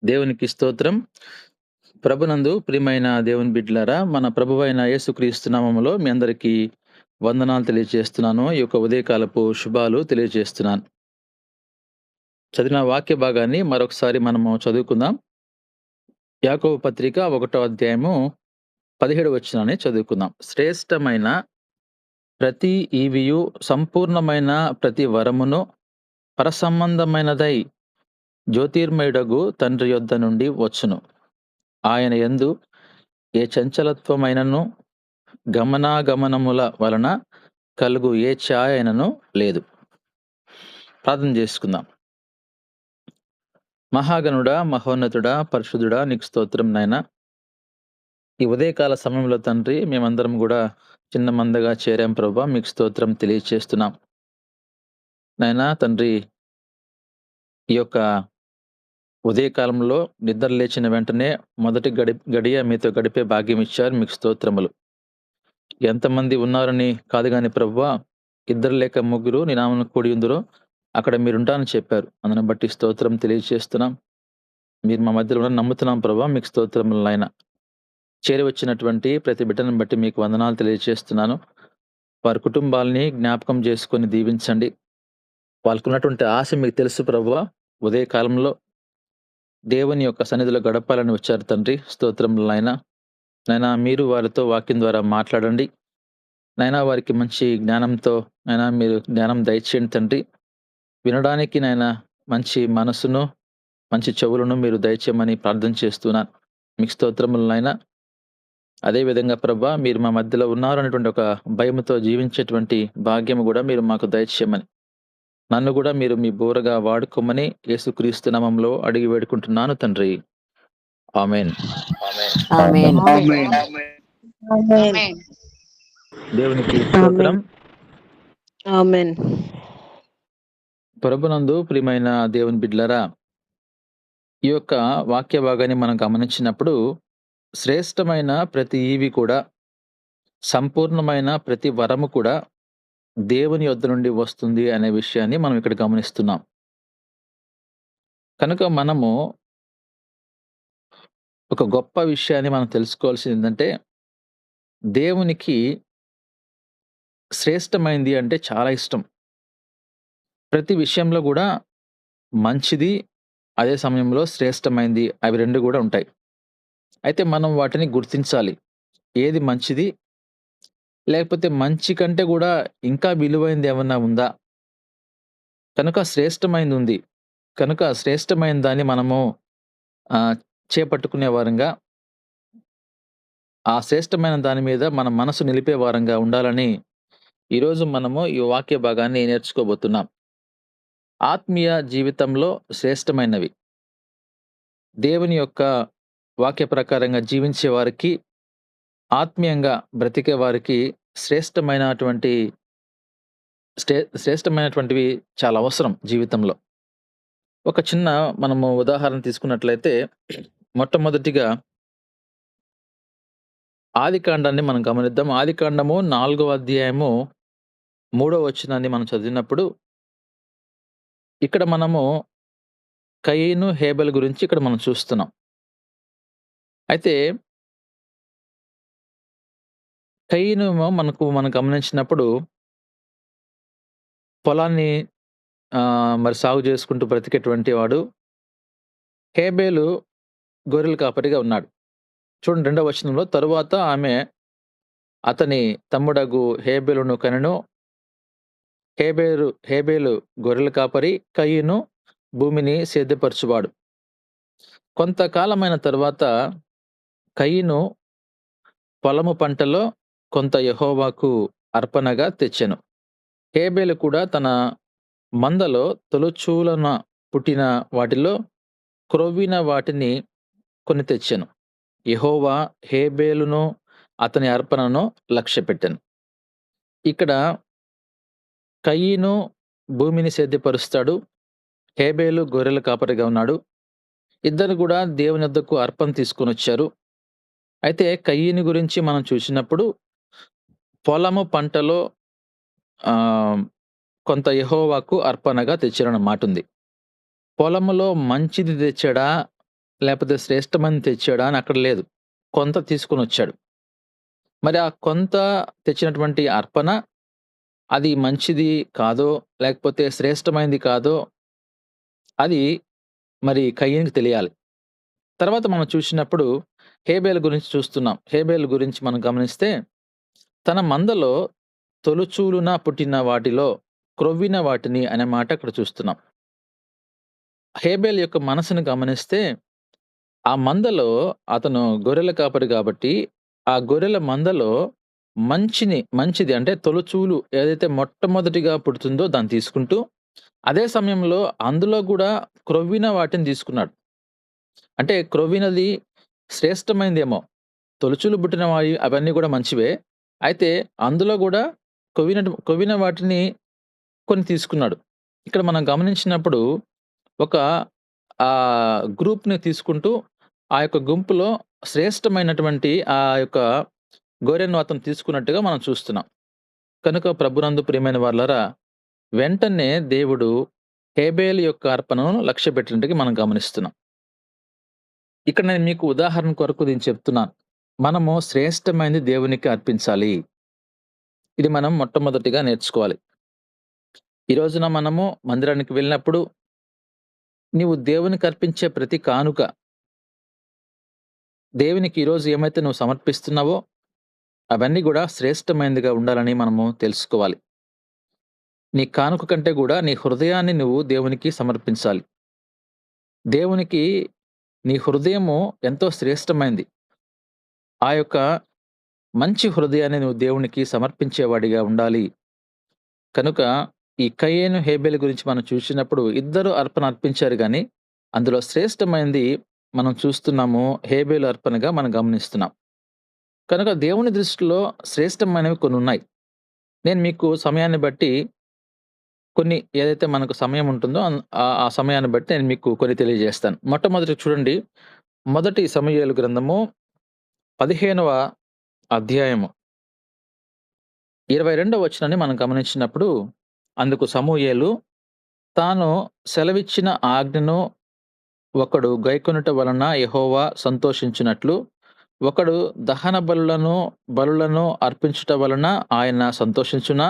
దేవునికి స్తోత్రం. ప్రభునందు ప్రియమైన దేవుని బిడ్డలారా, మన ప్రభువైన యేసుక్రీస్తు నామములో మీ అందరికీ వందనాలు తెలియజేస్తున్నాను. ఈ యొక్క ఉదయకాలపు శుభాలు తెలియజేస్తున్నాను. చదివిన వాక్య భాగాన్ని మరొకసారి మనము చదువుకుందాం. యాకోబు పత్రిక 1 అధ్యాయము 17 వచనాన్ని చదువుకుందాం. శ్రేష్టమైన ప్రతి ఈవియు సంపూర్ణమైన ప్రతి వరమును పరసంబంధమైనదై జ్యోతిర్మయుడగు తండ్రి యొద్ద నుండి వచ్చును. ఆయన యందు ఏ చంచలత్వమైనను గమనాగమనముల వలన కలుగు ఏ ఛాయ అయినను లేదు. ప్రార్థన చేసుకుందాం. మహాగణుడా, మహోన్నతుడా, పరిశుద్ధుడా, నీకు స్తోత్రం నాయనా. ఈ ఉదయకాల సమయంలో తండ్రి మేమందరం కూడా చిన్న మందగా చేరాం ప్రభా, మీకు స్తోత్రం తెలియజేస్తున్నాం నాయనా. తండ్రి, ఈ యొక్క ఉదయకాలంలో నిద్ర లేచిన వెంటనే మొదటి గడియ మీతో గడిపే భాగ్యం ఇచ్చారు, మీకు స్తోత్రములు. ఎంతమంది ఉన్నారని కాదు కానీ ప్రభువా, ఇద్దరు లేక ముగ్గురు నీ నామమున కూడి ఉందురో అక్కడ మీరుంటారని చెప్పారు. అందుని బట్టి స్తోత్రం తెలియజేస్తున్నాం. మీరు మా మధ్యలో ఉన్న నమ్ముతున్నాం ప్రభా, మీకు స్తోత్రములు నాయన. చేరి వచ్చినటువంటి ప్రతి బిడ్డను బట్టి మీకు వందనాలు తెలియజేస్తున్నాను. వారి కుటుంబాలని జ్ఞాపకం చేసుకొని దీవించండి. వాళ్ళకున్నటువంటి ఆశ మీకు తెలుసు ప్రభువా. ఉదయకాలంలో దేవుని యొక్క సన్నిధిలో గడపాలని వచ్చారు తండ్రి. స్తోత్రములు నాయన. నాయనా, మీరు వారితో వాక్యం ద్వారా మాట్లాడండి నాయనా. వారికి మంచి జ్ఞానంతో నాయనా మీరు జ్ఞానం దయచేయండి తండ్రి. వినడానికి నాయనా మంచి మనసును, మంచి చెవులను మీరు దయచేయమని ప్రార్థన చేస్తున్నాను. మీకు స్తోత్రములు నాయన. అదేవిధంగా ప్రభా, మీరు మా మధ్యలో ఉన్నారు అనేటువంటి ఒక భయముతో జీవించేటువంటి భాగ్యము కూడా మీరు మాకు దయచేయమని, నన్ను కూడా మీరు మీ బోరగా వాడుకోమని యేసుక్రీస్తు నామములో అడిగి వేడుకుంటున్నాను తండ్రి. ఆమేన్. ఆమేన్. ఆమేన్. దేవునికి స్తోత్రం. ఆమేన్. ప్రభునందు ప్రియమైన దేవుని బిడ్డలారా, ఈ యొక్క వాక్య భాగాన్ని మనం గమనించినప్పుడు శ్రేష్టమైన ప్రతి ఈవి కూడా, సంపూర్ణమైన ప్రతి వరము కూడా దేవుని యొద్ద నుండి వస్తుంది అనే విషయాన్ని మనం ఇక్కడ గమనిస్తున్నాం. కనుక మనము ఒక గొప్ప విషయాన్ని మనం తెలుసుకోవాల్సింది ఏంటంటే, దేవునికి శ్రేష్టమైంది అంటే చాలా ఇష్టం. ప్రతి విషయంలో కూడా మంచిది, అదే సమయంలో శ్రేష్టమైంది, అవి రెండు కూడా ఉంటాయి. అయితే మనం వాటిని గుర్తించాలి. ఏది మంచిది, లేకపోతే మంచి కంటే కూడా ఇంకా విలువైంది ఏమన్నా ఉందా? కనుక శ్రేష్టమైంది ఉంది. కనుక శ్రేష్టమైన దాన్ని మనము చేపట్టుకునే వారంగా, ఆ శ్రేష్టమైన దాని మీద మన మనసు నిలిపే వారంగా ఉండాలని ఈరోజు మనము ఈ వాక్య భాగాన్ని నేర్చుకోబోతున్నాం. ఆత్మీయ జీవితంలో శ్రేష్టమైనవి, దేవుని యొక్క వాక్య ప్రకారంగా జీవించే వారికి, ఆత్మీయంగా బ్రతికే వారికి శ్రేష్టమైనటువంటివి చాలా అవసరం జీవితంలో. ఒక చిన్న మనము ఉదాహరణ తీసుకున్నట్లయితే, మొట్టమొదటిగా ఆదికాండాన్ని మనం గమనిద్దాం. ఆదికాండము 4వ అధ్యాయము 3వ వచనాన్ని మనం చదివినప్పుడు, ఇక్కడ మనము కయీను, హేబెల్ గురించి ఇక్కడ మనం చూస్తున్నాం. అయితే కయీను మనం గమనించినప్పుడు పొలాన్ని మరి సాగు చేసుకుంటూ బ్రతికేటువంటి వాడు. హేబెలు గొర్రెల కాపరిగా ఉన్నాడు. చూడండి 2వ వచనంలో, తరువాత ఆమె అతని తమ్ముడగు హేబెలును కనెను. హేబెలు గొర్రెల కాపరి, కయీను భూమిని సేద్యపరచువాడు. కొంతకాలమైన తరువాత కయీను పొలము పంటలో కొంత యెహోవాకు అర్పణగా తెచ్చెను. హేబెలు కూడా తన మందలో తొలుచూలన పుట్టిన వాటిలో క్రొవ్విన వాటిని కొని తెచ్చెను. యెహోవా హేబెలును అతని అర్పణను లక్ష్యపెట్టెను. ఇక్కడ కయీను భూమిని సేద్యపరుస్తాడు, హేబెలు గొర్రెల కాపరిగా ఉన్నాడు. ఇద్దరు కూడా దేవుని యొద్దకు అర్పణ తీసుకొని వచ్చారు. అయితే కయీను గురించి మనం చూసినప్పుడు, పొలము పంటలో కొంత యెహోవాకు అర్పణగా తెచ్చాడన్న మాట ఉంది. పొలములో మంచిది తెచ్చాడా, లేకపోతే శ్రేష్టమైనది తెచ్చాడా అని అక్కడ లేదు. కొంత తీసుకొనొచ్చాడు. మరి ఆ కొంత తెచ్చినటువంటి అర్పణ అది మంచిది కాదో, లేకపోతే శ్రేష్టమైనది కాదో అది మరి కయీనుకి తెలియాలి. తర్వాత మనం చూసినప్పుడు హేబేలు గురించి చూస్తున్నాం. హేబేలు గురించి మనం గమనిస్తే తన మందలో తొలుచూలున పుట్టిన వాటిలో క్రొవ్విన వాటిని అనే మాట అక్కడ చూస్తున్నాం. హేబేలు యొక్క మనసును గమనిస్తే ఆ మందలో అతను గొర్రెల కాపరి గాబట్టి, ఆ గొర్రెల మందలో మంచిది అంటే తొలిచూలు ఏదైతే మొట్టమొదటిగా పుడుతుందో దాన్ని తీసుకుంటూ, అదే సమయంలో అందులో గూడా క్రొవ్విన వాటిని తీసుకున్నాడు. అంటే క్రొవ్వినది శ్రేష్టమైనదేమో. తొలిచూలు పుట్టినవాయి అవన్నీ గూడా మంచివే. అయితే అందులో గూడా కొవ్విన వాటిని కొన్ని తీసుకున్నాడు. ఇక్కడ మనం గమనించినప్పుడు ఒక గ్రూప్‌ని తీసుకుంటూ, ఆ యొక్క గుంపులో శ్రేష్టమైనటువంటి ఆ యొక్క గొర్రెను అతను తీసుకున్నట్టుగా మనం చూస్తున్నాం. కనుక ప్రభునందు ప్రియమైన వారలారా, వెంటనే దేవుడు హేబేలు యొక్క అర్పణను లక్ష్యపెట్టినట్టుగా మనం గమనిస్తున్నాం. ఇక్కడ నేను మీకు ఉదాహరణ కొరకు నేను చెప్తున్నాను. మనము శ్రేష్టమైనది దేవునికి అర్పించాలి. ఇది మనం మొట్టమొదటిగా నేర్చుకోవాలి. ఈ రోజున మనము మందిరానికి వెళ్ళినప్పుడు, నీవు దేవునికి అర్పించే ప్రతి కానుక దేవునికి ఈరోజు ఏమైతే నువ్వు సమర్పిస్తున్నావో, అవన్నీ గూడా శ్రేష్టమైనదిగా ఉండాలని మనము తెలుసుకోవాలి. నీ కానుక కంటే గూడా నీ హృదయాన్ని నువ్వు దేవునికి సమర్పించాలి. దేవునికి నీ హృదయము ఎంతో శ్రేష్టమైంది. ఆ యొక్క మంచి హృదయాన్ని నువ్వు దేవునికి సమర్పించేవాడిగా ఉండాలి. కనుక ఈ కయీను, హేబెలు గురించి మనం చూసినప్పుడు ఇద్దరు అర్పణ అర్పించారు గానీ, అందులో శ్రేష్టమైంది మనం చూస్తున్నాము హేబెలు అర్పణగా మనం గమనిస్తున్నాం. కనుక దేవుని దృష్టిలో శ్రేష్టమైనవి కొన్నున్నాయి. నేను మీకు సమయాన్ని బట్టి కొన్ని ఏదైతే మనకు సమయం ఉంటుందో ఆ సమయాన్ని బట్టి నేను మీకు కొన్ని తెలియజేస్తాను. మొట్టమొదట చూడండి, మొదటి సమూయేలు గ్రంథము 15వ అధ్యాయము 22వ వచనాన్ని మనం గమనించినప్పుడు, అందుకు సమూయేలు తాను సెలవిచ్చిన ఆజ్ఞను ఒకడు గైకొనుట వలన యెహోవా సంతోషించినట్లు, ఒకడు దహన బలులను అర్పించుట వలన ఆయన సంతోషించునా?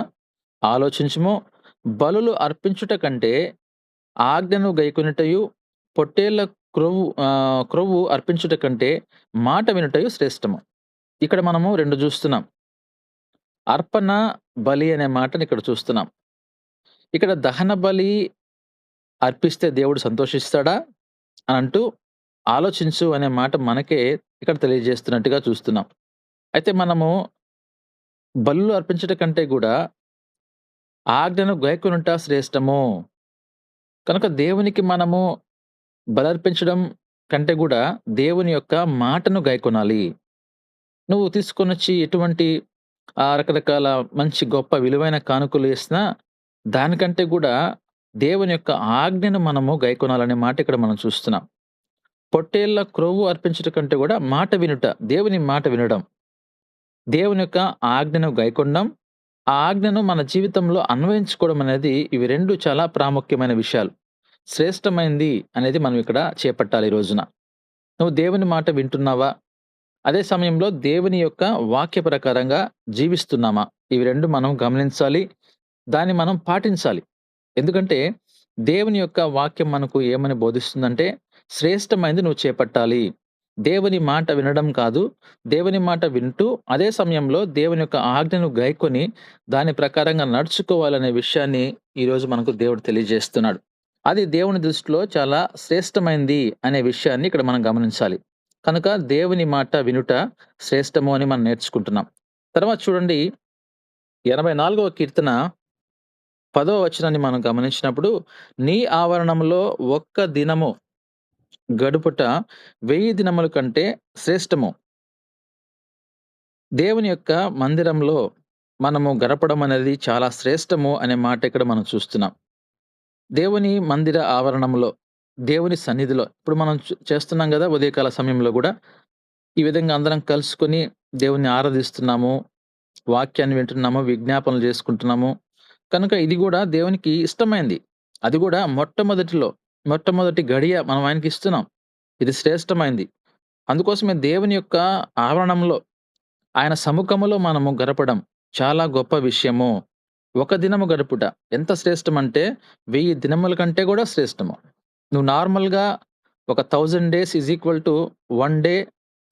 ఆలోచించుము. బలులు అర్పించుట కంటే ఆజ్ఞను గైకొనుటయు, పొట్టేళ్ల క్రొవ్వు అర్పించుట కంటే మాట వినుటయు శ్రేష్టము. ఇక్కడ మనము 2 చూస్తున్నాం. అర్పణ, బలి అనే మాటని ఇక్కడ చూస్తున్నాం. ఇక్కడ దహన బలి అర్పిస్తే దేవుడు సంతోషిస్తాడా? అనంటూ ఆలోచించు అనే మాట మనకే ఇక్కడ తెలియజేస్తున్నట్టుగా చూస్తున్నాం. అయితే మనము బలులు అర్పించుట కంటే గూడా ఆజ్ఞను గైకొనుట శ్రేష్టము. కనుక దేవునికి మనము బలర్పించడం కంటే గూడా దేవుని యొక్క మాటను గైకొనాలి. నువ్వు తీసుకొనొచ్చి ఎటువంటి రకరకాల మంచి గొప్ప విలువైన కానుకలు ఇసినా, దానికంటే గూడా దేవుని యొక్క ఆజ్ఞను మనము గైకొనాలనే మాట ఇక్కడ మనం చూస్తున్నాం. పొట్టేళ్ల క్రొవ్వు అర్పించుట కంటే గూడా మాట వినుట, దేవుని మాట వినడం, దేవుని యొక్క ఆజ్ఞను గైకొనడం, ఆ ఆజ్ఞను మన జీవితంలో అన్వయించుకోవడం అనేది ఇవి 2 చాలా ప్రాముఖ్యమైన విషయాలు. శ్రేష్టమైంది అనేది మనం ఇక్కడ చేపట్టాలి ఈ రోజున. నువ్వు దేవుని మాట వింటున్నావా? అదే సమయంలో దేవుని యొక్క వాక్య ప్రకారంగా జీవిస్తున్నామా? ఇవి 2 మనం గమనించాలి. దాన్ని మనం పాటించాలి. ఎందుకంటే దేవుని యొక్క వాక్యం మనకు ఏమని బోధిస్తుందంటే, శ్రేష్టమైనది నువ్వు చేపట్టాలి. దేవుని మాట వినడం కాదు, దేవుని మాట వింటూ అదే సమయంలో దేవుని యొక్క ఆజ్ఞను గైకొని దాని ప్రకారంగా నడుచుకోవాలనే విషయాన్ని ఈరోజు మనకు దేవుడు తెలియజేస్తున్నాడు. అది దేవుని దృష్టిలో చాలా శ్రేష్టమైంది అనే విషయాన్ని ఇక్కడ మనం గమనించాలి. కనుక దేవుని మాట వినుట శ్రేష్టము అని మనం నేర్చుకుంటున్నాం. తర్వాత చూడండి, 84వ కీర్తన 10వ వచనాన్ని మనం గమనించినప్పుడు, నీ ఆవరణంలో ఒక్క దినము గడుపుట 1000 దినముల కంటే శ్రేష్టము. దేవుని యొక్క మందిరంలో మనము గడపడం అనేది చాలా శ్రేష్టము అనే మాట ఇక్కడ మనం చూస్తున్నాం. దేవుని మందిర ఆవరణంలో, దేవుని సన్నిధిలో ఇప్పుడు మనం చేస్తున్నాం గదా! ఉదయకాల సమయంలో గూడా ఈ విధంగా అందరం కలుసుకొని దేవుణ్ణి ఆరాధిస్తున్నాము. వాక్యాన్ని వింటున్నాము, విజ్ఞాపనలు చేసుకుంటున్నాము. కనుక ఇది గూడా దేవునికి ఇష్టమైంది. అది గూడా మొట్టమొదటి గడియ మనం ఆయనకిస్తున్నాం. ఇది శ్రేష్టమైంది. అందుకోసమే దేవుని యొక్క ఆవరణంలో, ఆయన సముఖములో మనము గడపడం చాలా గొప్ప విషయము. ఒక దినము గడుపుట ఎంత శ్రేష్టమంటే 1000 దినముల కంటే గూడా శ్రేష్టము. నువ్వు నార్మల్‌గా ఒక 1000 days is equal to 1 day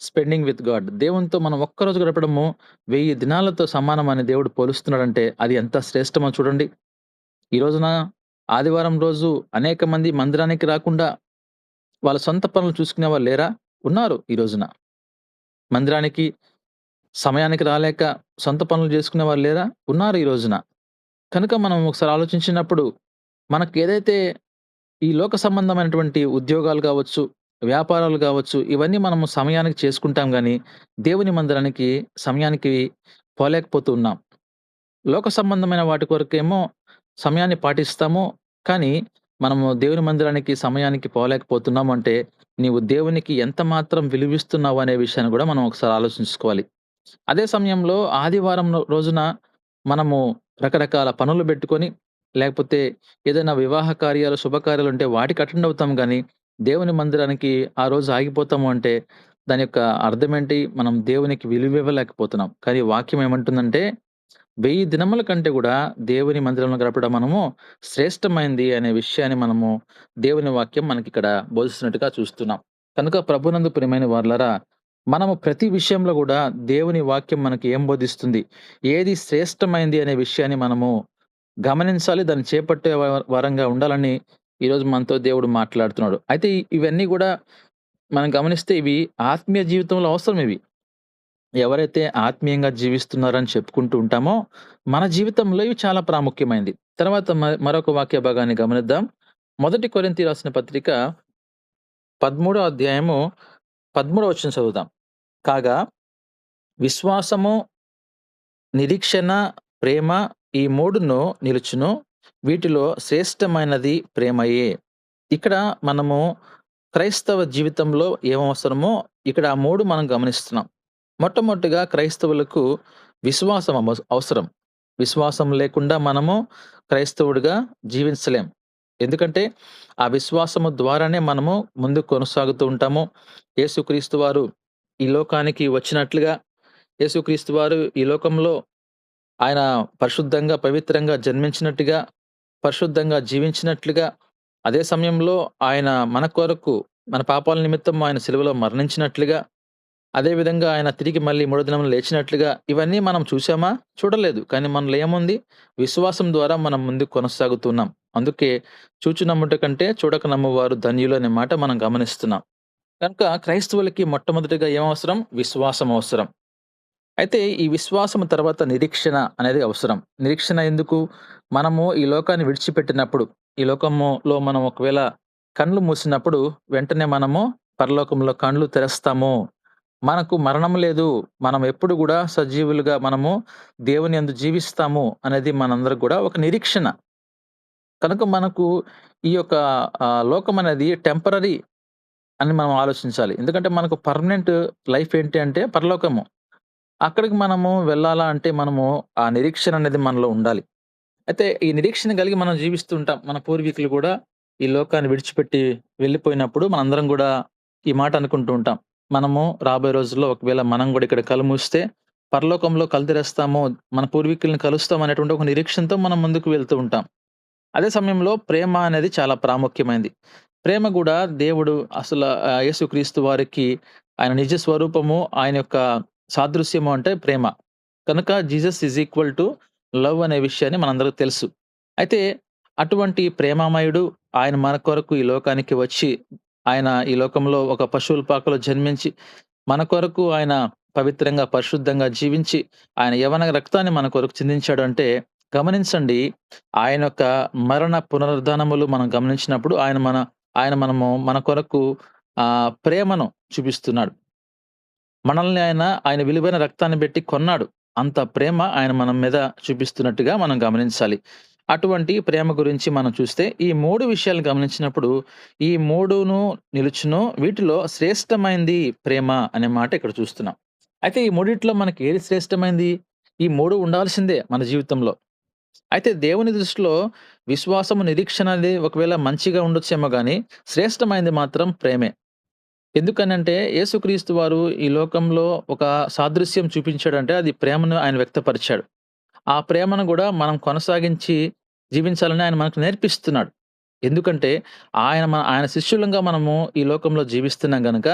spending with God. దేవునితో మనం ఒక్కరోజు గడపడము 1000 దినాలతో సమానమని దేవుడు పోలుస్తున్నాడంటే అది ఎంత శ్రేష్టమో చూడండి. ఈ రోజున ఆదివారం రోజు అనేక మంది మందిరానికి రాకుండా వాళ్ళ సొంత పనులు చూసుకునే వాళ్ళు లేరా? ఉన్నారు ఈ రోజున. మందిరానికి సమయానికి రాలేక సొంత పనులు చేసుకునే వాళ్ళు లేరా? ఉన్నారు ఈ రోజున. కనుక మనం ఒకసారి ఆలోచించినప్పుడు మనకేదైతే ఈ లోక సంబంధమైనటువంటి ఉద్యోగాలు గావచ్చు, వ్యాపారాలు గావచ్చు, ఇవన్నీ మనము సమయానికి చేసుకుంటాం గానీ, దేవుని మందిరానికి సమయానికి పోలేకపోతూ ఉన్నాం. లోక సంబంధమైన వాటి కొరకేమో సమయాన్ని పాటిస్తాము. కానీ, మనము దేవుని మందిరానికి సమయానికి పోలేకపోతున్నాము అంటే, నీవు దేవునికి ఎంత మాత్రం విలువిస్తున్నావు అనే విషయాన్ని గూడా మనం ఒకసారి ఆలోచించుకోవాలి. అదే సమయంలో ఆదివారం రోజున మనము రకరకాల పనులు బెట్టుకొని, లేకపోతే ఏదైనా వివాహ కార్యాలు, శుభకార్యాలుంటే వాటికి అటెండ్ అవుతాం గానీ, దేవుని మందిరానికి ఆ రోజు ఆగిపోతాము అంటే, దాని యొక్క అర్థమేంటి? మనం దేవునికి విలువివ్వలేకపోతున్నాం. కానీ వాక్యం ఏమంటుందంటే 1000 దినముల కంటే గూడా దేవుని మందిరంలో గడపడం మనము శ్రేష్టమైంది అనే విషయాన్ని మనము దేవుని వాక్యం మనకిక్కడ బోధిస్తున్నట్టుగా చూస్తున్నాం. కనుక ప్రభునందు ప్రియమైన వారలారా, మనము ప్రతి విషయంలో గూడా దేవుని వాక్యం మనకి ఏం బోధిస్తుంది? ఏది శ్రేష్టమైంది అనే విషయాన్ని మనము గమనించాలి. దాన్ని చేపట్టే వారంగా ఉండాలని ఈరోజు మనతో దేవుడు మాట్లాడుతున్నాడు. అయితే ఇవన్నీ గూడా మనం గమనిస్తే ఇవి ఆత్మీయ జీవితంలో అవసరం ఇవి. ఎవరైతే ఆత్మీయంగా జీవిస్తున్నారని చెప్పుకుంటూ ఉంటామో, మన జీవితంలో ఇవి చాలా ప్రాముఖ్యమైనది. తర్వాత మరొక వాక్య భాగాన్ని గమనిద్దాం. మొదటి కొరింథీ రాసిన పత్రిక 13 అధ్యాయము 13 వచనం చదువుదాం. కాగా విశ్వాసము, నిరీక్షణ, ప్రేమ ఈ మూడును నిలుచును. వీటిలో శ్రేష్టమైనది ప్రేమయే. ఇక్కడ మనము క్రైస్తవ జీవితంలో ఏమవసరమో ఇక్కడ ఆ 3 మనం గమనిస్తున్నాం. మొట్టమొదటిగా క్రైస్తవులకు విశ్వాసం అవసరం. విశ్వాసం లేకుండా మనము క్రైస్తవుడిగా జీవించలేం. ఎందుకంటే, ఆ విశ్వాసము ద్వారానే మనము ముందుకు కొనసాగుతూ ఉంటాము. యేసుక్రీస్తు వారు ఈ లోకానికి వచ్చినట్లుగా, యేసుక్రీస్తు వారు ఈ లోకంలో ఆయన పరిశుద్ధంగా, పవిత్రంగా జన్మించినట్టుగా, పరిశుద్ధంగా జీవించినట్లుగా, అదే సమయంలో ఆయన మన కొరకు, మన పాపాల నిమిత్తం ఆయన సిలువలో మరణించినట్లుగా, అదే విధంగా ఆయన తిరిగి మళ్ళీ మూడో దినమున లేచినట్లుగా ఇవన్నీ మనం చూసామా? చూడలేదు. కానీ మనలో ఏముంది? విశ్వాసం ద్వారా మనం ముందుకు కొనసాగుతున్నాం. అందుకే చూచి నమ్ముట కంటే చూడక నమ్మువారు ధన్యులు అనే మాట మనం గమనిస్తున్నాం. కనుక క్రైస్తవులకి మొట్టమొదటిగా ఏమవసరం? విశ్వాసం అవసరం. అయితే ఈ విశ్వాసం తర్వాత నిరీక్షణ అనేది అవసరం. నిరీక్షణ ఎందుకు? మనము ఈ లోకాన్ని విడిచిపెట్టినప్పుడు, ఈ లోకములో మనం ఒకవేళ కళ్ళు మూసినప్పుడు వెంటనే మనము పరలోకంలో కళ్ళు తెరస్తాము. మనకు మరణం లేదు. మనం ఎప్పుడు గూడా సజీవులుగా మనము దేవుని యందు జీవిస్తాము అనేది మనందరికి గూడా ఒక నిరీక్షణ. కనుక మనకు ఈ యొక్క లోకం అనేది టెంపరరీ అని మనం ఆలోచించాలి. ఎందుకంటే మనకు పర్మనెంట్ లైఫ్ ఏంటి అంటే పరలోకము. అక్కడికి మనము వెళ్ళాలా అంటే మనము ఆ నిరీక్షణ అనేది మనలో ఉండాలి. అయితే ఈ నిరీక్షణ కలిగి మనం జీవిస్తూ ఉంటాం. మన పూర్వీకులు గూడా ఈ లోకాన్ని విడిచిపెట్టి వెళ్ళిపోయినప్పుడు మనందరం గూడా ఈ మాట అనుకుంటూ ఉంటాం. మనము రాబోయే రోజుల్లో ఒకవేళ మనం గూడా ఇక్కడ కళ్ళు మూస్తే పరలోకంలో కళ్ళు తెరుస్తాము, మన పూర్వీకుల్ని కలుస్తాం అనేటువంటి ఒక నిరీక్షణతో మనం ముందుకు వెళ్తూ ఉంటాం. అదే సమయంలో ప్రేమ అనేది చాలా ప్రాముఖ్యమైనది. ప్రేమ గూడా దేవుడు అసల యేసుక్రీస్తు వారికి ఆయన నిజ స్వరూపము, ఆయన యొక్క సాదృశ్యము అంటే ప్రేమ. కనుక Jesus is equal to love అనే విషయాన్ని మనందరికి తెలుసు. అయితే అటువంటి ప్రేమామయుడు ఆయన మన కొరకు ఈ లోకానికి వచ్చి, ఆయన ఈ లోకంలో ఒక పశువుల పాకలో జన్మించి, మన కొరకు ఆయన పవిత్రంగా, పరిశుద్ధంగా జీవించి, ఆయన యవ్వన రక్తాన్ని మన కొరకు చిందించాడు అంటే గమనించండి. ఆయన యొక్క మరణ పునరుద్ధానములు మనం గమనించినప్పుడు మన కొరకు ప్రేమను చూపిస్తున్నాడు. మనల్ని ఆయన విలువైన రక్తాన్ని బెట్టి కొన్నాడు. అంత ప్రేమ ఆయన మన మీద చూపిస్తున్నట్టుగా మనం గమనించాలి. అటువంటి ప్రేమ గురించి మనం చూస్తే ఈ 3 విషయాలు గమనించినప్పుడు ఈ 3ను నిలుచును. వీటిలో శ్రేష్టమైంది ప్రేమ అనే మాట ఇక్కడ చూస్తున్నాం. అయితే ఈ మూడిట్లో మనకి ఏది శ్రేష్టమైంది? ఈ 3 ఉండాల్సిందే మన జీవితంలో. అయితే దేవుని దృష్టిలో విశ్వాసము, నిరీక్షణ అనేది ఒకవేళ మంచిగా ఉండొచ్చేమో గానీ శ్రేష్టమైంది మాత్రం ప్రేమే. ఎందుకనంటే యేసుక్రీస్తు వారు ఈ లోకంలో ఒక సాదృశ్యం చూపించాడంటే అది ప్రేమను ఆయన వ్యక్తపరిచాడు. ఆ ప్రేమను గూడా మనం కొనసాగించి జీవించాలని ఆయన మనకు నేర్పిస్తున్నాడు. ఎందుకంటే ఆయన శిష్యులంగా మనము ఈ లోకంలో జీవిస్తున్నాం గనక,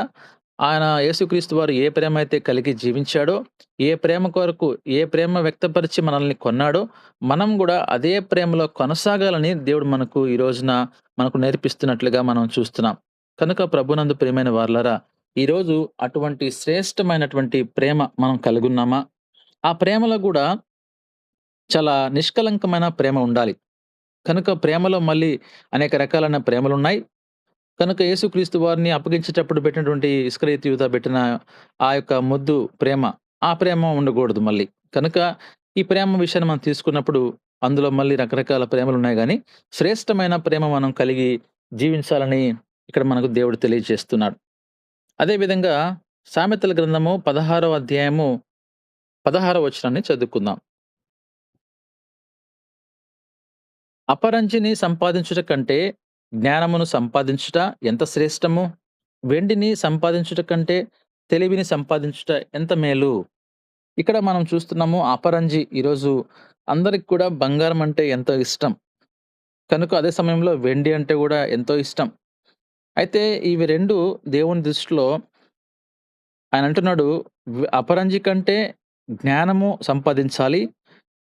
ఆయన యేసుక్రీస్తు వారు ఏ ప్రేమైతే కలిగి జీవించాడో, ఏ ప్రేమ కొరకు ఏ ప్రేమ వ్యక్తపరిచి మనల్ని కొన్నాడో, మనం గూడా అదే ప్రేమలో కొనసాగాలని దేవుడు మనకు ఈ రోజున మనకు నేర్పిస్తున్నట్లుగా మనం చూస్తున్నాం. కనుక ప్రభునందు ప్రియమైన వారలారా, ఈరోజు అటువంటి శ్రేష్టమైనటువంటి ప్రేమ మనం కలిగున్నామా? ఆ ప్రేమలో గూడా చాలా నిష్కలంకమైన ప్రేమ ఉండాలి. కనుక ప్రేమలో మళ్ళీ అనేక రకాలైన ప్రేమలున్నాయి. కనుక యేసుక్రీస్తు వారిని అప్పగించేటప్పుడు పెట్టినటువంటి ఇస్కరియోతు యూదా పెట్టిన ఆ యొక్క మొద్దు ప్రేమ, ఆ ప్రేమ ఉండకూడదు మళ్ళీ. కనుక ఈ ప్రేమ విషయాన్ని మనం తీసుకున్నప్పుడు అందులో మళ్ళీ రకరకాల ప్రేమలున్నాయి గానీ, శ్రేష్టమైన ప్రేమ మనం కలిగి జీవించాలని ఇక్కడ మనకు దేవుడు తెలియజేస్తున్నాడు. అదే విధంగా సామెతల గ్రంథము 16వ అధ్యాయము 16వ వచనాన్ని చదువుకుందాం. అపరంజిని సంపాదించుట కంటే జ్ఞానమును సంపాదించుట ఎంత శ్రేష్టము? వెండిని సంపాదించుట కంటే తెలివిని సంపాదించుట ఎంత మేలు? ఇక్కడ మనం చూస్తున్నాము అపరంజి ఈరోజు అందరికి కూడా బంగారం అంటే ఎంతో ఇష్టం. కనుక అదే సమయంలో వెండి అంటే గూడా ఎంతో ఇష్టం. అయితే ఇవి 2 దేవుని దృష్టిలో ఆయన అంటున్నాడు అపరంజి కంటే జ్ఞానము సంపాదించాలి.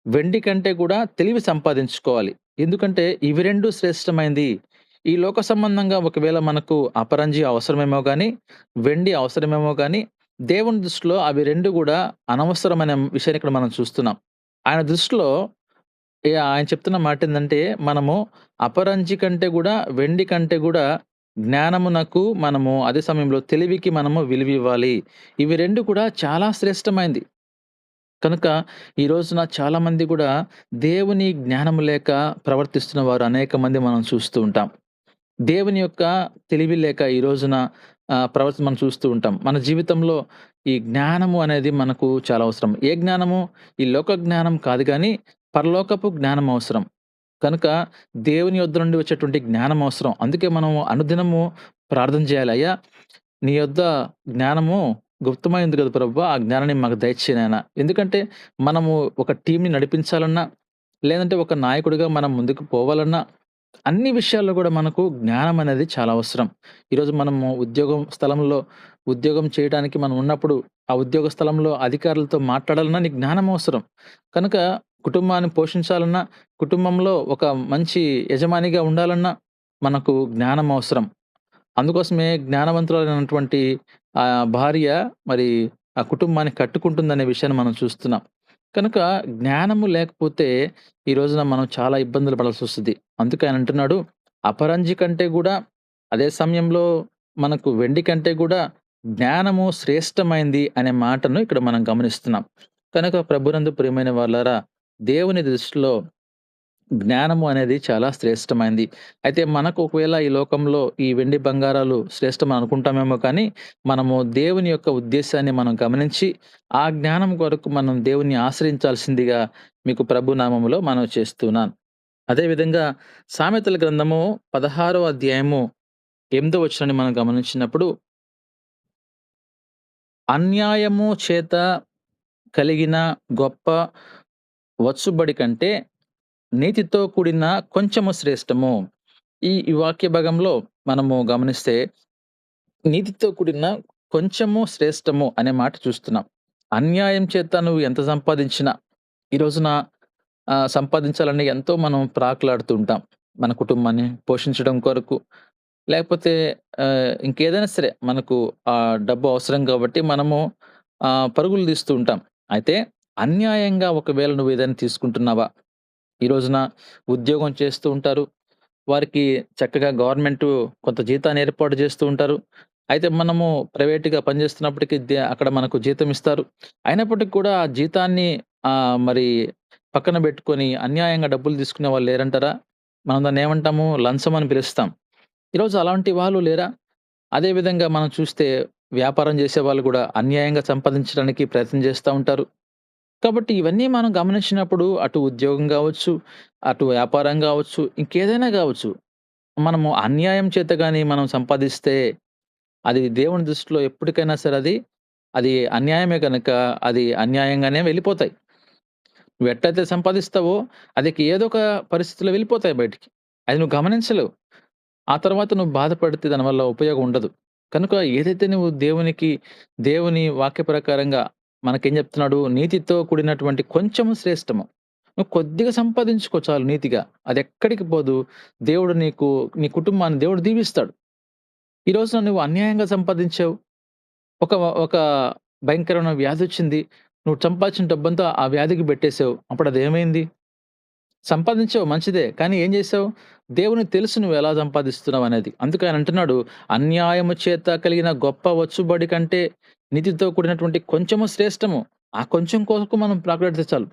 వెండి కంటే కూడా తెలివి సంపాదించుకోవాలి. ఎందుకంటే ఇవి 2 శ్రేష్టమైంది. ఈ లోక సంబంధంగా ఒకవేళ మనకు అపరంజి అవసరమేమో గానీ, వెండి అవసరమేమో గానీ, దేవుని దృష్టిలో అవి 2 గూడా అనవసరమైన విషయాన్ని ఇక్కడ మనం చూస్తున్నాం. ఆయన దృష్టిలో ఆయన చెప్తున్న మాటేందంటే, మనము అపరంజి కంటే గూడా, వెండి కంటే గూడా జ్ఞానమునకు మనము అదే సమయంలో తెలివికి మనము విలువివ్వాలి. ఇవి 2 కూడా చాలా శ్రేష్టమైంది. కనుక ఈ రోజున చాలామంది గూడా దేవుని జ్ఞానము లేక ప్రవర్తిస్తున్న వారు అనేక మంది మనం చూస్తూ ఉంటాం. దేవుని యొక్క తెలివి లేక ఈ రోజున ప్రవర్తన మనం చూస్తూ ఉంటాం. మన జీవితంలో ఈ జ్ఞానము అనేది మనకు చాలా అవసరం. ఏ జ్ఞానము? ఈ లోక జ్ఞానం కాదు గానీ, పరలోకపు జ్ఞానం అవసరం. కనుక దేవుని యొద్ద నుండి వచ్చేటువంటి జ్ఞానం అవసరం. అందుకే మనం అనుదినము ప్రార్థన చేయాలి. అయ్యా! నీ యొద్ద జ్ఞానము గుప్తమైంది గదా ప్రభువా! ఆ జ్ఞానాన్ని మాకు దయచేయి నాయనా. ఎందుకంటే మనము ఒక టీమ్‌ని నడిపించాలన్నా, లేదంటే ఒక నాయకుడిగా మనం ముందుకు పోవాలన్నా, అన్ని విషయాల్లో గూడా మనకు జ్ఞానం అనేది చాలా అవసరం. ఈరోజు మనము ఉద్యోగం చేయడానికి మనం ఉన్నప్పుడు, ఆ ఉద్యోగ స్థలంలో అధికారులతో మాట్లాడాలన్నా నీకు జ్ఞానం అవసరం. కనుక కుటుంబాన్ని పోషించాలన్నా, కుటుంబంలో ఒక మంచి యజమానిగా ఉండాలన్నా, మనకు జ్ఞానం అవసరం. అందుకోసమే జ్ఞానవంతురాలైనటువంటి భార్య మరి ఆ కుటుంబాన్ని కట్టుకుంటుందనే విషయాన్ని మనం చూస్తున్నాం. కనుక జ్ఞానము లేకపోతే ఈ రోజున మనం చాలా ఇబ్బందులు పడాల్సొస్తది. అందుకే ఆయన అంటున్నాడు, అపరంజి కంటే గూడా అదే సమయంలో మనకు వెండి కంటే గూడా జ్ఞానము శ్రేష్టమైంది అనే మాటను ఇక్కడ మనం గమనిస్తున్నాం. కనుక ప్రభునందు ప్రియమైన వాళ్ళారా, దేవుని దృష్టిలో జ్ఞానము అనేది చాలా శ్రేష్టమైంది. అయితే మనకు ఒకవేళ ఈ లోకంలో ఈ వెండి, బంగారాలు శ్రేష్టమని అనుకుంటామేమో కానీ, మనము దేవుని యొక్క ఉద్దేశాన్ని మనం గమనించి, ఆ జ్ఞానం కొరకు మనం దేవున్ని ఆశ్రయించాల్సిందిగా మీకు ప్రభు నామములో మనవి చేస్తున్నాను. అదే విధంగా సామెతల గ్రంథము 16వ అధ్యాయము 8దో వచనాన్ని మనం గమనించినప్పుడు, అన్యాయము చేత కలిగిన గొప్ప వచ్చుబడి కంటే నీతితో కూడిన కొంచెము శ్రేష్టము. ఈ వాక్య భాగంలో మనము గమనిస్తే, నీతితో కూడిన కొంచెము శ్రేష్టము అనే మాట చూస్తున్నాం. అన్యాయం చేత నువ్వు ఎంత సంపాదించినా, ఈ రోజున సంపాదించాలని ఎంతో మనం ప్రాకులాడుతూ ఉంటాం. మన కుటుంబాన్ని పోషించడం కొరకు, లేకపోతే ఇంకేదైనా సరే మనకు డబ్బు అవసరం కాబట్టి మనము పరుగులు తీస్తూ ఉంటాం. అయితే అన్యాయంగా ఒకవేళ నువ్వేదైనా తీసుకుంటున్నావా? ఈ రోజున ఉద్యోగం చేస్తూ ఉంటారు. వారికి చక్కగా గవర్నమెంటు కొంత జీతాన్ని ఏర్పాటు చేస్తూ ఉంటారు. అయితే మనము ప్రైవేట్‌గా పనిచేస్తున్నప్పటికి అక్కడ మనకు జీతం ఇస్తారు. అయినప్పటికి కూడా ఆ జీతాన్ని మరి పక్కన బెట్టుకొని అన్యాయంగా డబ్బులు తీసుకునే వాళ్ళు లేరంటారా? మనం దాన్నేమంటాము? లంచం అని పిలుస్తాం. ఈరోజు అలాంటి వాళ్ళు లేరా? అదే విధంగా మనం చూస్తే వ్యాపారం చేసేవాళ్ళు గూడా అన్యాయంగా సంపాదించడానికి ప్రయత్నం చేస్తా ఉంటారు. కాబట్టి ఇవన్నీ మనం గమనించినప్పుడు అటు ఉద్యోగం గావచ్చు, అటు వ్యాపారం గావచ్చు, ఇంకేదైనా గావచ్చు. మనము అన్యాయం చేత గాని మనం సంపాదిస్తే అది దేవుని దృష్టిలో ఎప్పటికైనా సరే అది అన్యాయమే గనక అది అన్యాయంగానే వెళ్ళిపోతాయి. నువ్వెట్లయితే సంపాదిస్తావో ఏదో ఒక పరిస్థితిలో వెళ్ళిపోతాయి బయటికి. అది నువ్వు గమనించలేవు. ఆ తర్వాత నువ్వు బాధపడితే దానివల్ల ఉపయోగం ఉండదు. కనుక ఏదైతే నువ్వు దేవుని వాక్య ప్రకారంగా మనకేం చెప్తున్నాడు? నీతితో కూడినటువంటి కొంచెం శ్రేష్టము. నువ్వు కొద్దిగా సంపాదించుకో చాలు నీతిగా. అదెక్కడికి పోదు. దేవుడు నీ కుటుంబాన్ని దేవుడు దీవిస్తాడు. ఈ రోజున నువ్వు అన్యాయంగా సంపాదించావు. ఒక ఒక భయంకరమైన వ్యాధొచ్చింది. నువ్వు సంపాదించిన డబ్బంతా ఆ వ్యాధికి బెట్టేసావు. అప్పుడదేమైంది? సంపాదించావు మంచిదే. కానీ ఏం జేశావు? దేవునికి తెలుసు నువ్వెలా సంపాదిస్తున్నావనేది. అందుకే ఆయన అంటున్నాడు, "అన్యాయము చేత కలిగిన గొప్ప వచ్చుబడి కంటే నీతితో కూడినటువంటి కొంచెము శ్రేష్టము." ఆ కొంచెం కొరకు మనం ప్రాకులాడితే చాలు.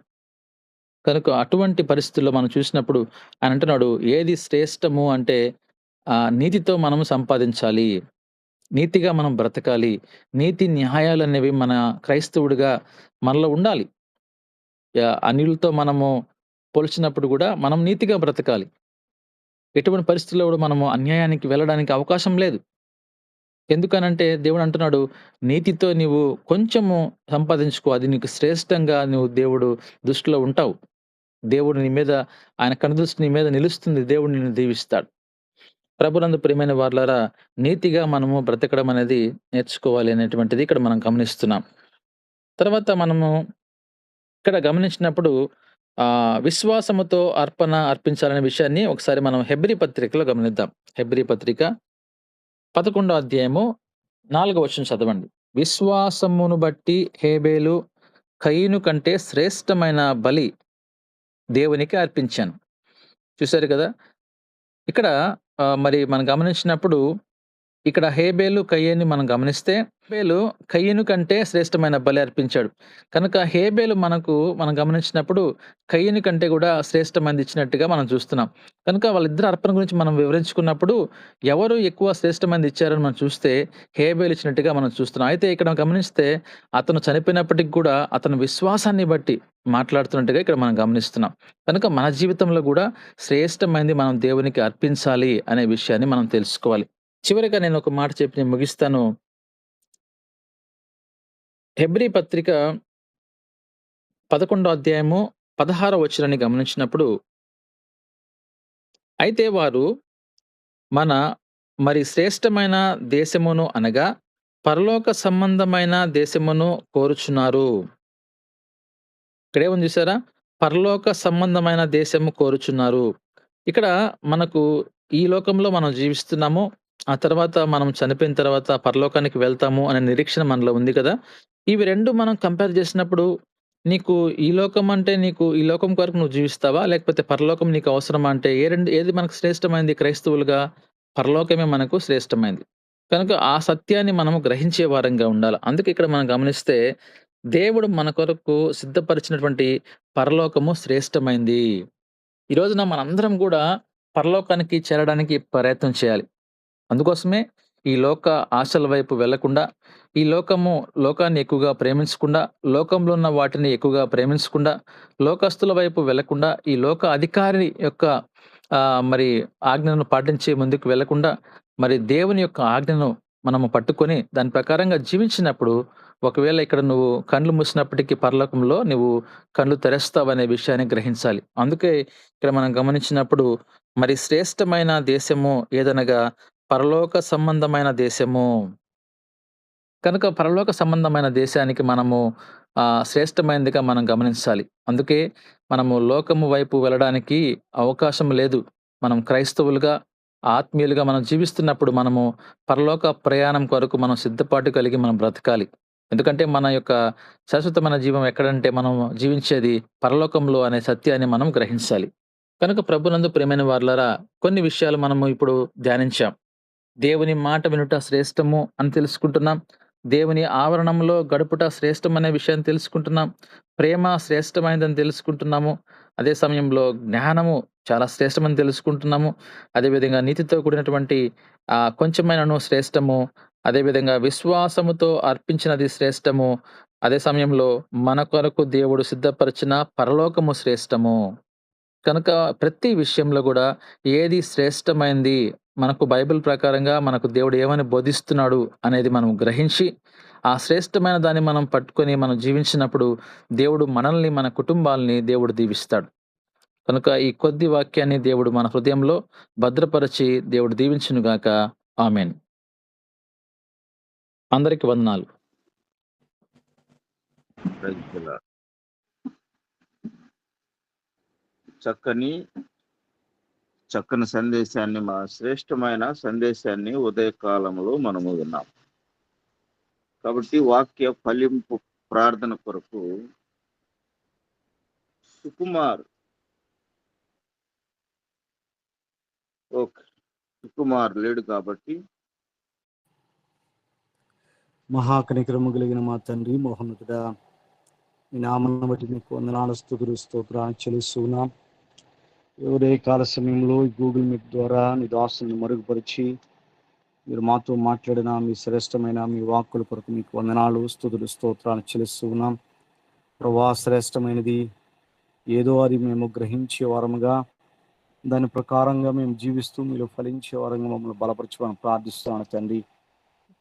కనుక అటువంటి పరిస్థితుల్లో మనం చూసినప్పుడు ఆయన అంటున్నాడు, ఏది శ్రేష్టము అంటే నీతితో మనము సంపాదించాలి. నీతిగా మనం బ్రతకాలి. నీతి న్యాయాలనేవి మన క్రైస్తవుడిగా మనలో ఉండాలి. అన్యులతో మనము పోల్చినప్పుడు గూడా మనం నీతిగా బ్రతకాలి. ఎటువంటి పరిస్థితుల్లో గూడా మనము అన్యాయానికి వెళ్ళడానికి అవకాశం లేదు. ఎందుకనంటే దేవుడంటున్నాడు, "నీతితో నీవు కొంచెము సంపాదించుకో. అది నీకు శ్రేష్టంగా నువ్వు దేవుడు దృష్టిలో ఉంటావు. దేవుడు నీ మీద ఆయన కనుదృష్టి నీ మీద నిలుస్తుంది. దేవుడు నిన్ను దీవిస్తాడు." ప్రభునందు ప్రియమైన వారలారా, నీతిగా మనము బ్రతకడం అనేది నేర్చుకోవాలి అనేటువంటిది ఇక్కడ మనం గమనిస్తున్నాం. తర్వాత మనము ఇక్కడ గమనించినప్పుడు విశ్వాసముతో అర్పించాలనే విషయాన్ని ఒకసారి మనం హెబ్రీ పత్రికలో గమనిద్దాం. హెబ్రీ పత్రిక 11 అధ్యాయము 4 వచనం చదవండి. విశ్వాసమును బట్టి హేబేలు కయీను కంటే శ్రేష్టమైన బలి దేవునికి అర్పించాను. చూసారు కదా! ఇక్కడ మరి మనం గమనించినప్పుడు ఇక్కడ హేబేలు, కయీనుని మనం గమనిస్తే హేబేలు కయీను కంటే శ్రేష్టమైన బలి అర్పించాడు. కనుక హేబేలు మనం గమనించినప్పుడు కయీను కంటే కూడా శ్రేష్టమైనది ఇచ్చినట్టుగా మనం చూస్తున్నాం. కనుక వాళ్ళిద్దరి అర్పణ గురించి మనం వివరించుకున్నప్పుడు ఎవరు ఎక్కువ శ్రేష్టమైనది ఇచ్చారని మనం చూస్తే హేబేలు ఇచ్చినట్టుగా మనం చూస్తున్నాం. అయితే ఇక్కడ గమనిస్తే అతను చనిపోయినప్పటికి కూడా అతని విశ్వాసాన్ని బట్టి మాట్లాడుతున్నట్టుగా ఇక్కడ మనం గమనిస్తున్నాం. కనుక మన జీవితంలో కూడా శ్రేష్టమైనది మనం దేవునికి అర్పించాలి అనే విషయాన్ని మనం తెలుసుకోవాలి. చివరిగా నేను ఒక మాట చెప్పి నేను ముగిస్తాను. హెబ్రీ పత్రిక 11 అధ్యాయము 16 వచనాన్ని గమనించినప్పుడు, అయితే వారు మన మరి శ్రేష్టమైన దేశమును అనగా పరలోక సంబంధమైన దేశమును కోరుచున్నారు. ఇక్కడేముంది చూసారా? పరలోక సంబంధమైన దేశము కోరుచున్నారు. ఇక్కడ మనకు ఈ లోకంలో మనం జీవిస్తున్నాము. ఆ తర్వాత మనం చనిపోయిన తర్వాత పరలోకానికి వెళ్తాము అనే నిరీక్షణ మనలో ఉంది కదా! ఇవి 2 మనం కంపేర్ చేసినప్పుడు నీకు నీకు ఈ లోకం కొరకు నువ్వు జీవిస్తావా? లేకపోతే పరలోకం నీకు అవసరమా? అంటే ఏది మనకు శ్రేష్టమైంది క్రైస్తవులుగా? పరలోకమే మనకు శ్రేష్టమైంది. కనుక ఆ సత్యాన్ని మనము గ్రహించే వారంగా ఉండాల. అందుకే ఇక్కడ మనం గమనిస్తే దేవుడు మన కొరకు సిద్ధపరిచినటువంటి పరలోకము శ్రేష్టమైంది. ఈ రోజున మనందరం గూడా పరలోకానికి చేరడానికి ప్రయత్నం చేయాలి. అందుకోసమే ఈ లోక ఆశల వైపు వెళ్ళకుండా, ఈ లోకాన్ని ఎక్కువగా ప్రేమించకుండా, లోకంలో ఉన్న వాటిని ఎక్కువగా ప్రేమించకుండా, లోకస్తుల వైపు వెళ్ళకుండా, ఈ లోక అధికారి యొక్క మరి ఆజ్ఞను పాటించి ముందుకు వెళ్ళకుండా, మరి దేవుని యొక్క ఆజ్ఞను మనము పట్టుకొని దాని ప్రకారంగా జీవించినప్పుడు, ఒకవేళ ఇక్కడ నువ్వు కళ్ళు మూసినప్పటికీ పరలోకంలో నువ్వు కళ్ళు తెరుస్తావనే విషయాన్ని గ్రహించాలి. అందుకే ఇక్కడ మనం గమనించినప్పుడు మరి శ్రేష్టమైన దేశము ఏదనగా పరలోక సంబంధమైన దేశము. కనుక పరలోక సంబంధమైన దేశానికి మనము శ్రేష్టమైనదిగా మనం గమనించాలి. అందుకే మనము లోకము వైపు వెళ్ళడానికి అవకాశం లేదు. మనం క్రైస్తవులుగా, ఆత్మీయులుగా మనం జీవిస్తున్నప్పుడు మనము పరలోక ప్రయాణం కొరకు మనం సిద్ధపాటు కలిగి మనం బ్రతకాలి. ఎందుకంటే మన యొక్క శాశ్వతమైన జీవం ఎక్కడంటే మనం జీవించేది పరలోకంలో అనే సత్యాన్ని మనం గ్రహించాలి. కనుక ప్రభునందు ప్రియమైన వారలారా, కొన్ని విషయాలు మనము ఇప్పుడు ధ్యానించాం. దేవుని మాట వినుట శ్రేష్టము అని తెలుసుకుంటున్నాం. దేవుని ఆవరణంలో గడుపుట శ్రేష్టమనే విషయాన్ని తెలుసుకుంటున్నాం. ప్రేమ శ్రేష్టమైనదని తెలుసుకుంటున్నాము. అదే సమయంలో జ్ఞానము చాలా శ్రేష్టమని తెలుసుకుంటున్నాము. అదేవిధంగా నీతితో కూడినటువంటి కొంచెమైనను శ్రేష్టము. అదేవిధంగా విశ్వాసముతో అర్పించినది శ్రేష్టము. అదే సమయంలో మన కొరకు దేవుడు సిద్ధపరిచిన పరలోకము శ్రేష్టము. కనుక ప్రతి విషయంలో గూడా ఏది శ్రేష్టమైంది మనకు బైబిల్ ప్రకారంగా మనకు దేవుడు ఏమని బోధిస్తున్నాడు అనేది మనం గ్రహించి, ఆ శ్రేష్టమైన దాన్ని మనం పట్టుకొని మనం జీవించినప్పుడు దేవుడు మనల్ని, మన కుటుంబాల్ని దేవుడు దీవిస్తాడు. కనుక ఈ కొద్ది వాక్యాన్ని దేవుడు మన హృదయంలో భద్రపరిచి దేవుడు దీవించునుగాక. ఆమేన్. అందరికి వందనాలు. Praise the lord. చక్కని సందేశాన్ని, మా శ్రేష్టమైన సందేశాన్ని ఉదయకాలంలో మనము విన్నాం. కాబట్టి వాక్య ఫలింపు ప్రార్థన కొరకు సుకుమార్ లేడు కాబట్టి మహాకనికరము కలిగిన మా తండ్రి మోహనుడా, మీ నామను బట్టి నీకు వందనాలు, స్తుతులు, స్తోత్రాలు చెల్లిస్తున్నాం. ఎవరే కాల సమయంలో ఈ గూగుల్ మీట్ ద్వారా నీ దాసుని మరుగుపరిచి మీరు మాతో మాట్లాడిన మీ శ్రేష్టమైన మీ వాక్కుల కొరకు మీకు వందనాలు, స్తుతులు, స్తోత్రాలు చెల్లిస్తున్నాం. ప్రభా, శ్రేష్టమైనది ఏదో అది మేము గ్రహించే వారముగా దాని ప్రకారంగా మేము జీవిస్తూ మీరు ఫలించే వారంగా మమ్మల్ని బలపరచమని ప్రార్థిస్తున్నాను తండ్రి.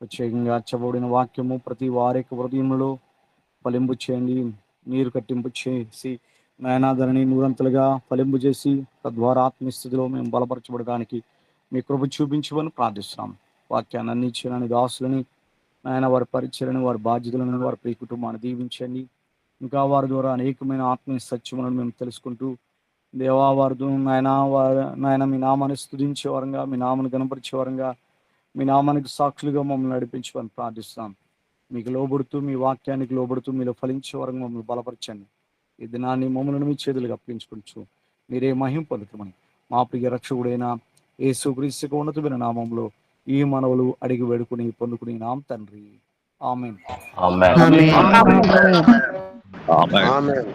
ప్రత్యేకంగా చెప్పబడిన వాక్యము ప్రతి వారి హృదయంలో ఫలింపు చేయండి, నీరు కట్టింపు చేసి నాయన దానిని నూరంతలుగా ఫలింపు చేసి తద్వారా ఆత్మస్థితిలో మేము బలపరచబడడానికి మీ కృప చూపించమని ప్రార్థిస్తున్నాం. వాక్యాన్ని అందించిన దాసులని నాయన వారి పరిచయలను, వారి బాధ్యతలను, వారి ప్రియ కుటుంబాన్ని దీవించండి. ఇంకా వారి ద్వారా అనేకమైన ఆత్మీయ సత్యములను మేము తెలుసుకుంటూ దేవా వారి నాయన మీ నామాన్ని స్తుతించే వారంగా, మీ నామాన్ని గణపరిచే వారంగా, మీ నామానికి సాక్షులుగా మమ్మల్ని నడిపించమని ప్రార్థిస్తాం. మీకు లోబడుతూ, మీ వాక్యానికి లోబడుతూ మీలో ఫలించే వరంగా మమ్మల్ని బలపరచండి. ఈ దినాన్ని మమ్మల్ని మీ చేతులకు అప్పగించుకుంటూ మీరే మహిమ పొందుతామని మా ప్రియ రక్షకుడైన యేసుక్రీస్తు ఉన్నతమైన నామంలో ఈ మనవులు అడిగి వేడుకుని పొందుకుని నామ తండ్రి. ఆమేన్. ఆమేన్. ఆమేన్.